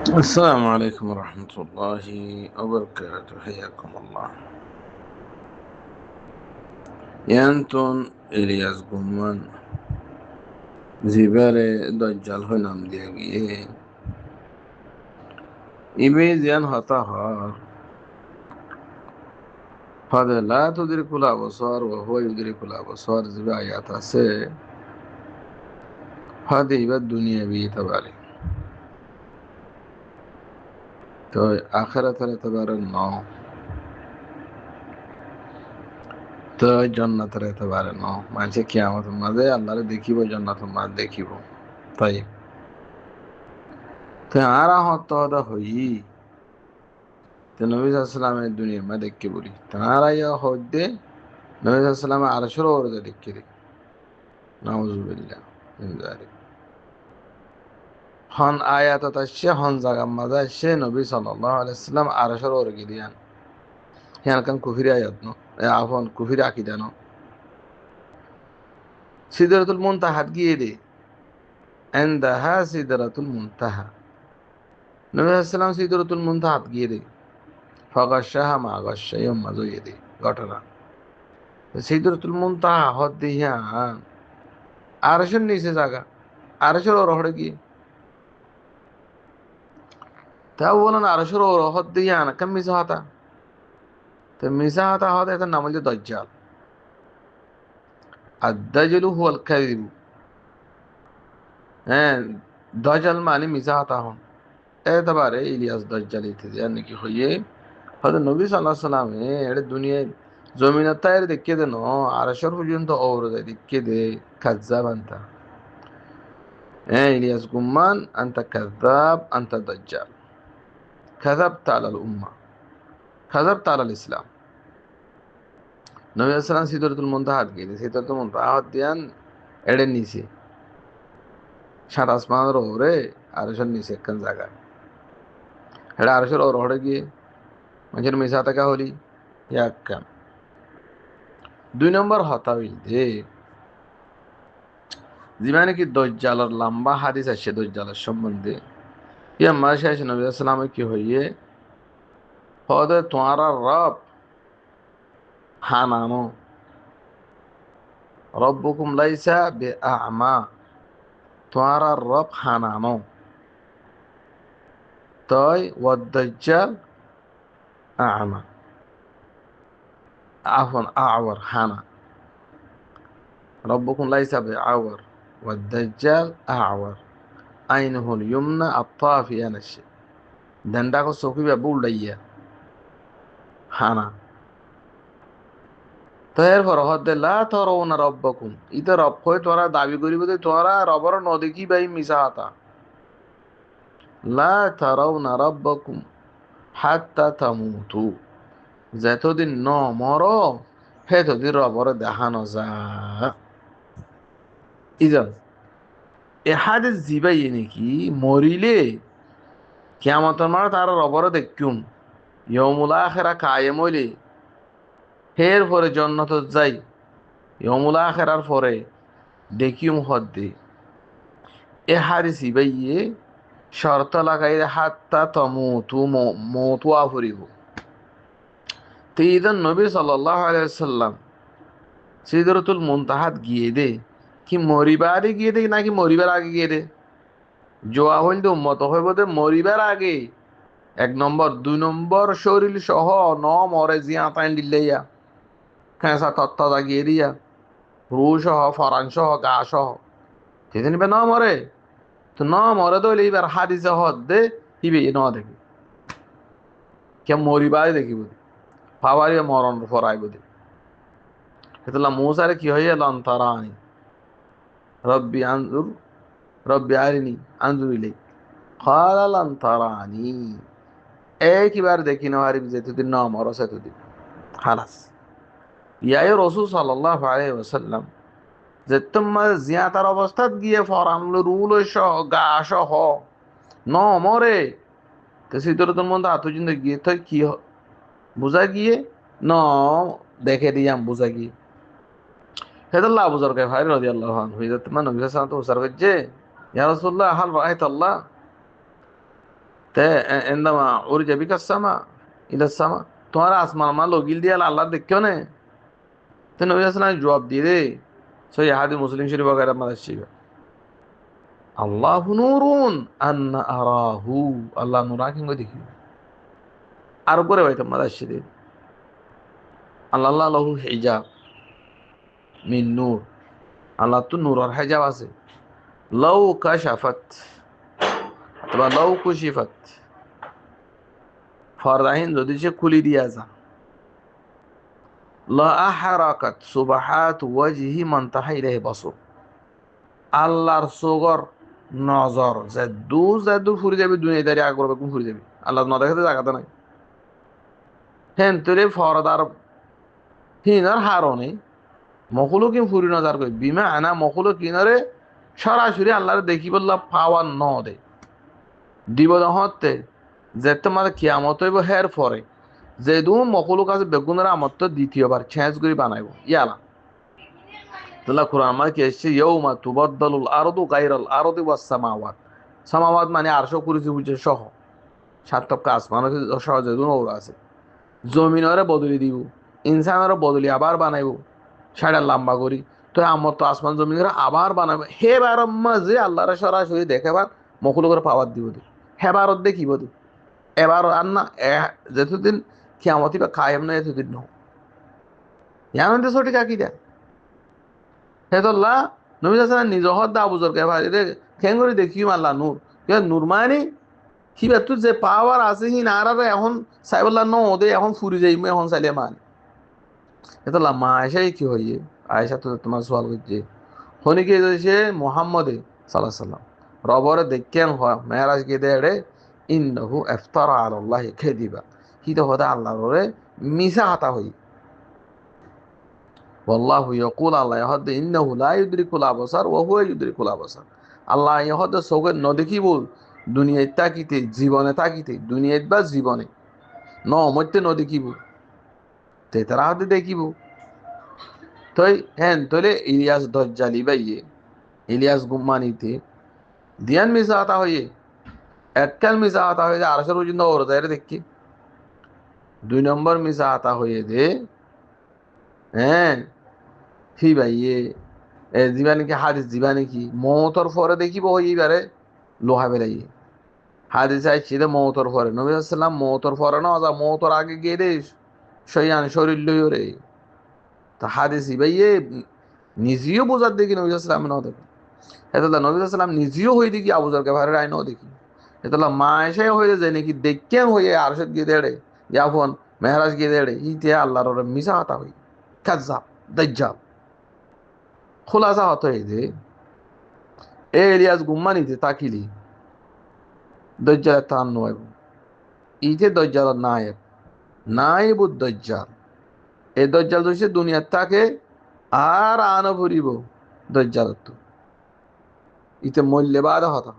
السلام عليكم ورحمة الله وبركاته، حياكم الله. يانتون إلياس قمان زبالة دجال هنام دياغي إبي زيان هطاها. هذا لا تدرك الأبصار وهو يدرك الأبصار زبا آيات سي. هذه إبا الدنيا بي تبالي تو آخرة تبار النو তো জান্নাতের এতবারে ন মানুষে কিয়ামতের মাঝে আল্লাহরে দেখিব, জান্নাতের মাঝে দেখিব। তাই তো আরা হত হদা হই তো নবী সাল্লামের দুনিয়া মা দেখকে বলি তারা ইয়া হদ্দে নবী সাল্লামের আরশের ওপরে দেখকে দে। নাউজুবিল্লাহ মিন যালিক। হন আয়াত আসছে, হন জায়গা মাঝে আসছে নবী সাল্লাল্লাহু আলাইহি সাল্লাম আরশের ওপরে গিয়ান হিয়ান কান কুফরি আয়াত ন আফন কুফরি আকীদা ন সিদরাতুল মুনতাহাত গিয়ে দে ইনদাহা সিদরাতুল মুনতাহা। নবী সাল্লাম সিদরাতুল মুনতাহাত গিয়ে দে ফাগাশাহা মা গাশা ইয়ম মাজো ইয়ে দে ঘটনা। সিদরাতুল মুনতাহা হদ দিয়ান আরশের নিচে জায়গা, আরশের ওপরে হড়ে গিয়ে তা বলেন আরশের ওপরে হদ দিয়ান কেম মিশা হাতা। তো মিশা হাতা হদ এটার নাম হচ্ছে দজ্জাল। আর দাজ্জালু হুয়াল কাযিব। হ্যাঁ, দজ্জাল মানে মিশা হাতা হন। এতবারে ইলিয়াস দজ্জাল ইত্যাদি আর নাকি হইয়ে হয়তো নবী সাল্লাল্লাহু আলাইহি সাল্লাম এর দুনিয়ায় জমিনের তায়ের দেখিয়ে দেন আরশের পর্যন্ত ওর দেখিয়ে দে কাজ্জাব আনতা। হ্যাঁ ইলিয়াস গুম্মান আনতা কাজ্জাব আনতা দজ্জাল। কাযাবতা আলাল উম্মাহ, কাযাবতা আলাল ইসলাম। নবী সাল্লাল্লাহু সিদরাতুল মুনতাহা গিয়ে সিদরাতুল মুনতাহা হাত দিয়ান এড়ে নিচে সাত আসমানের ওপরে আরশের নিচে একখান জায়গা এটা আরশের ওপরে হড়ে গিয়ে মানুষের মিশা থাকা হলি এক কাম। দুই নম্বর হতা হইল যে যিমানে কি দজ্জালের লম্বা হাদিস আছে দজ্জালের সম্বন্ধে ইয়া মাসে আছে নবী সাল্লাল্লাহু কি হইয়ে হদে তোমারা রব হানানো রব্বুকুম লাইসা বিআমা। তোমারা রব হানানো তয় ওয়াদ-দাজ্জাল আ'মা আফন আওয়ার হানা। রব্বুকুম লাইসা বিআওয়ার ওয়াদ-দাজ্জাল আ'ওয়ার আইনুহুল ইউমনা আত-তাফিয়া নাশি। দেনটা কো সকিবা বুলডাইয়া হানা। তো এরপর হদ্দে লা তারাউনা রব্বাকুম ইতা রব হয়ে তোরা দাবি করিব যে তোরা রবর নদেখি ভাই মিশা হাতা। লা তারাউনা রব্বাকুম হাত্তা তামুতু। যতদিন ন মর হেতদিন রবর দেখানো যা। ইজন এ হাদিস জিবাই নাকি মরিলে কিয়ামতের মাঠে তারা রবর দেখুম ইয়মুল আখিরা কায়েম হইলে হের পরে জান্নাতত যাই ইয়মুল আখিরার পরে দেখিম হদ্দে এ হাদিস জিবাইয়ে শর্ত লাগাই হাত্তা তমুতু মতুয়া ফুরিব। তো ইদন নবী সাল্লাল্লাহু আলাইহি ওয়াসাল্লাম সিদরাতুল মুনতাহাত গিয়ে দে কি মরিবার গিয়ে দে নাকি মরিবার আগে গিয়ে দে। জোয়া হইল তো উম্মত হইব দে মরিবার আগে এক নম্বর। দুই নম্বর শরীর সহ ন মরে জিয়া তাইন দিল্লাইয়া খেঁচা তত্তা গিয়ে দিয়া রু সহ ফরান সহ গা সহ সেদিন বে ন মরে। তো ন মরে তো এইবার হাদিসে হদ দে হিবে ন দেখি কে মরিবাই দেখিব পাওয়ারি মরণ ফরাইব দে। সেতলা মৌসারে কি হইয়া লন তারানি রব্বি আনজুর রব্বি আরিনি আনজুর ইলাই ক্বালা লান তারানি। একবার দেখি না হারিব যেতদিন না মরস এতদিন খালাস। ইয়াই রসুল সাল্লাল্লাহু আলাইহি ওয়াসাল্লাম যে তোমার জিয়াতার অবস্থাত গিয়ে ফরামলো রুল সহ গা সহ ন মরে তো সিদরাতুল মুনতাহা পর্যন্ত গিয়ে তো কি বুঝা গিয়ে ন দেখে দিয়াম বুঝা গিয়ে হেদাল্লাহ আবু যর গায়ফারি রাদিয়াল্লাহু আনহু ইদা তোমার নবী সাল্লাল্লাহু আলাইহি ওয়াসাল্লাম তো উসার করছে ইয়া রাসূলুল্লাহ হাল রাআইত আল্লাহ তে এন্দমা উড়ে যাবি কাসামা ইলাসামা, তোমার আসমান মা লগিল দিয়ে আল্লাহ দেখিও না। তো নবী আসলাম জবাব দিয়ে দে, সই হাদি মুসলিম শরীফ বগেরা মাদার শিবা, আল্লাহু নূরুন আন্না আরাহু, আল্লাহ নূরা কিংগো দেখি। আর উপরে হয়তো মাদার শরীফ, আল্লাহ আল্লাহ লাহু হিজাব মিন নূর, আল্লাহ তো নূর আর হিজাব আছে। লাউ কাশাফাত অথবা লাউ কুশিফাত, ফরদাহিন যদি সে খুলি দিয়া যা, লা আহরাকাত সুবাহাত ওয়াজহি মান তাহা ইলাইহি বাসর, আল্লাহর সোগর নজর যেদু যেদু ফুরি যাবে দুনিয়াদারি আগর বেকুম ফুরি যাবে, আল্লাহ ন দেখাতে জায়গাতে নাই। হেন তোরে ফরদার হিনার হারণে মখলুকিন ফুরি নজর কই বিমা আনা মখলুকিনরে সরাসরি আল্লাহর দেখি বললা পাওয়ার ন দে দিব হতে যে তোমার কিয়ামত হইব হের পরে যে দু মখলুক আছে বেগুনের আমত তো দ্বিতীয়বার ছেঁচ করে বানাইব ইয়ালা। তাহলে কোরআন আমার কি এসছে ইয়ৌমা তুবদ্দালুল আরদু গায়রাল আরদি ওয়াস সামাওয়াত, সামাওয়াত মানে আরশ কুরসি বুঝে সহ সাত টপকা আসমান সহ যে দু নৌরা আছে, জমিনরে বদলি দিব, ইনসানরে বদলি আবার বানাইব সাড়ে লম্বা করি। তো আমার তো আসমান জমিন আবার বানাবো হে বার মাঝে আল্লাহরে সরাসরি দেখেবার মকুল করে পাওয়ার দিব দি হেবারত দেখিব দি এবার আর না যেতদিন কিয়ামতি বা কায়েম না এতদিন ন ইয়ান দে সঠিক আকিদা হেদল্লা নবী সাল্লাল্লাহু নিজ হদ দা বুজুর কে ভাই রে কেন করে দেখিম আল্লাহ নূর কে নূর মানে কি বা তুই যে পাওয়ার আছে হি না আর এখন সাইবুল্লাহ ন ওদে এখন ফুরি যাইম এখন চাইলে মান হেদল্লা মা আয়েশাই কি হইয়ে, আয়েশা তো তোমার সওয়াল করছে হনি কি সে মুহাম্মদে সাল্লাল্লাহু আলাইহি সাল্লাম রবরে দেখেন হয় মেরাজ গিয়ে দেড়ে ইন্নাহু ইফতারা আলাল্লাহি কাযিবা, হি তো হদা আল্লাহর মিছা হাতা হই। والله يقول الله يهد إنه لا يدرك الأبصار وهو يدرك الأبصار, আল্লাহ ইহদ সৌগে ন দেখিব দুনিয়ায় তাকিতে জীবনে তাকিতে দুনিয়ায় বা জীবনে ন মধ্যে ন দেখিব তে তারা হাতে দেখিব। তই হ্যাঁ তলে ইলিয়াস দজ্জালি বাইয়ে ইলিয়াস গুম্মানিতে দিয়ান মিশা আতা হইয়ে এককাল মিশা আতা হয়ে যে আরশের পর্যন্ত ওর যায় দেখি। দুই নম্বর মিশা আতা হয়ে যে হ্যাঁ হি ভাইয়ে এ দিবা নাকি হাদিস দিবা নাকি মৌতর পরে দেখিব হইবারে লোহা বেলাইয়ে হাদিস আইছি যে মৌতর পরে নবী সাল্লাম মৌতর পরে না যা মৌতর আগে গিয়ে রে শৈয়ান শরীর লইও রে। তা হাদিস ভাইয়ে নিজেও বোঝার দেখি নবী সাল্লাম ন দেখি, এতলা নবী সাল্লাম নিজেও হয়ে দেখি আবুজার ভাইয়ের আইনও দেখি, এতলা মা এসে হয়ে যায় নাকি দেখেন হয়ে আরশদ গিয়ে দেড়ে ইয়াফন মেহরাজ গিয়ে দেড়ে ইতে আল্লাহর মিশা হাতা হই কাজ্জাব দাজ্জাল। খোলাসা হতো এই যে এ ইলিয়াস গুম্মানিতে তাকিলি দজ্জালের তার নয় ইতে দজ্জালের নায়েব নায়েবুদ দজ্জাল, এই দজ্জাল হচ্ছে দুনিয়ার তাকে আর আনো ভরিব দজ্জালত ইতে মূল্যবাদ হতা